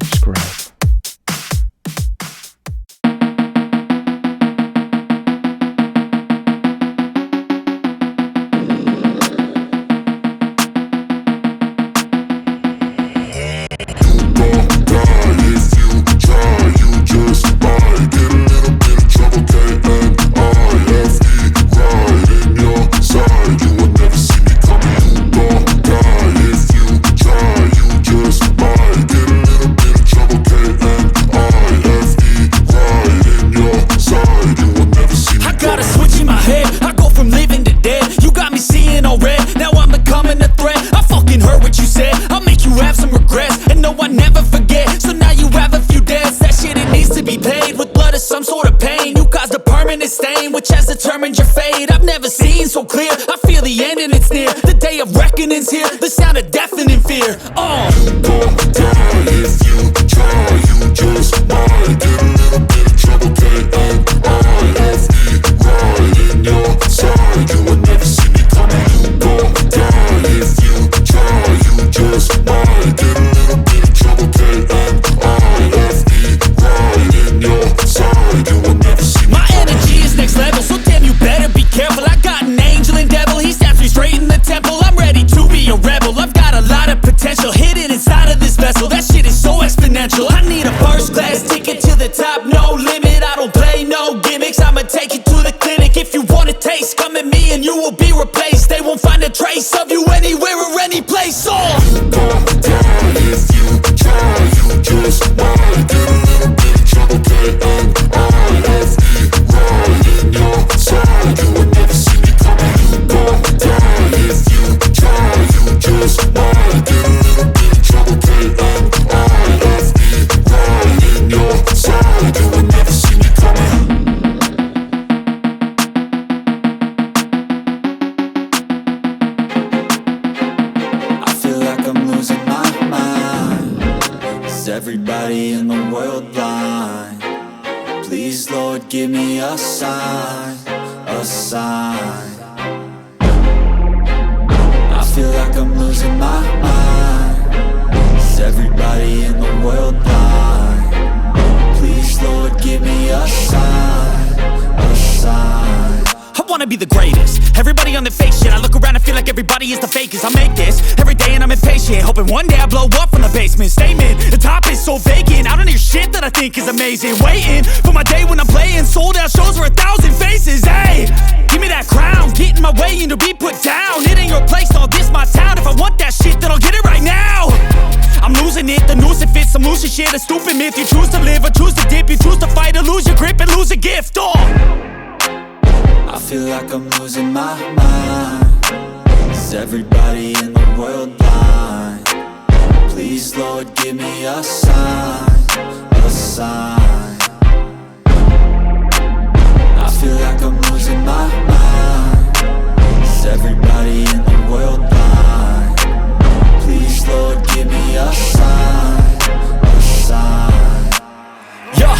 subscribe. Some sort of pain, you caused a permanent stain, which has determined your fate. I've never seen so clear, I feel the end and it's near. The day of reckoning's here, the sound of deafening fear. You gon' die if you try, you just might get a little bit of trouble, K-N-I-F-E, right in your side, you will never see me coming. You gon' die if you try, you just might get a little bit of trouble, K-N-I-F-E, right in your side, you will never see me. My energy is next level, so damn you better be careful. I got an angel and devil, he stabs me straight in the temple. I'm ready to be a rebel, I've got a lot of potential hidden inside of this vessel. That shit is so exponential. I need a first class ticket to the top, no limit. I don't play no gimmicks, I'ma take you to the clinic. If you want a taste, come at me and you will be replaced. They won't find a trace of you anywhere or any place. You gon' die if you try, you just might get a little bit of trouble, K-N-I-F-E, right in your side, you will never see me coming. You gon' die if you try, you just might get a little bit of trouble, K-N-I-F-E, right in your side, you will never see me coming. I feel like I'm losing my mind. Is everybody in the world blind? Please, Lord, give me a sign, a sign. I feel like I'm losing my mind. Is everybody in the world blind? Please, Lord, give me a sign, a sign. I wanna be the greatest. Everybody on the fake shit. I look around and feel like everybody is the fakest. I make this every day and I'm impatient, hoping one day I blow up from the basement. Statement, the top is so vacant. I don't hear shit that I think is amazing. Waiting for my day when I'm playing sold out shows for 1,000 faces. Hey, give me that crown, get in my way and to be put down. It ain't your place, no, this my town. If I want that shit, then I'll get it right now. I'm losing it, the noose it fits, some loose shit, a stupid myth. You choose to live or choose to dip, you choose to fight or lose your grip and lose a gift. I feel like I'm losing my mind. Is everybody in the world blind? Please, Lord, give me a sign, a sign. I feel like I'm losing my mind. Is everybody in the world blind? Please, Lord, give me a sign, a sign. Yeah.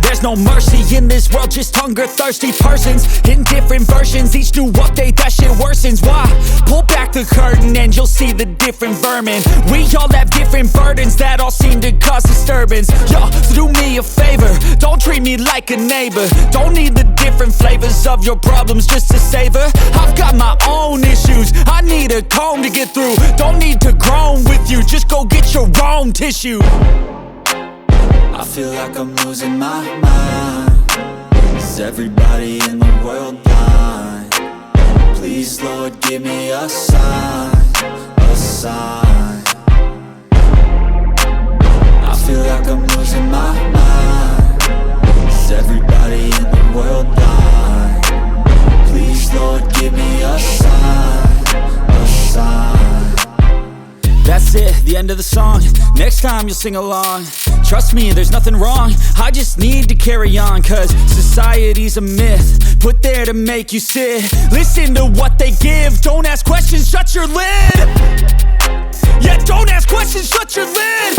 There's no mercy in this world, just hunger-thirsty persons in different versions. Each new update, that shit worsens. Why? Pull back the curtain and you'll see the different vermin. We all have different burdens that all seem to cause disturbance. Yo, so do me a favor, don't treat me like a neighbor. Don't need the different flavors of your problems just to savor. I've got my own issues, I need a comb to get through. Don't need to groan with you, just go get your own tissue. I feel like I'm losing my mind. Is everybody in the world blind? Please, Lord, give me a sign, a sign. I feel like I'm losing my mind. Is everybody in the world blind? Please, Lord, give me a sign, a sign. That's it, the end of the song. Next time you'll sing along. Trust me, there's nothing wrong. I just need to carry on, cause society's a myth put there to make you sit. Listen to what they give. Don't ask questions, shut your lid. Yeah, don't ask questions, shut your lid.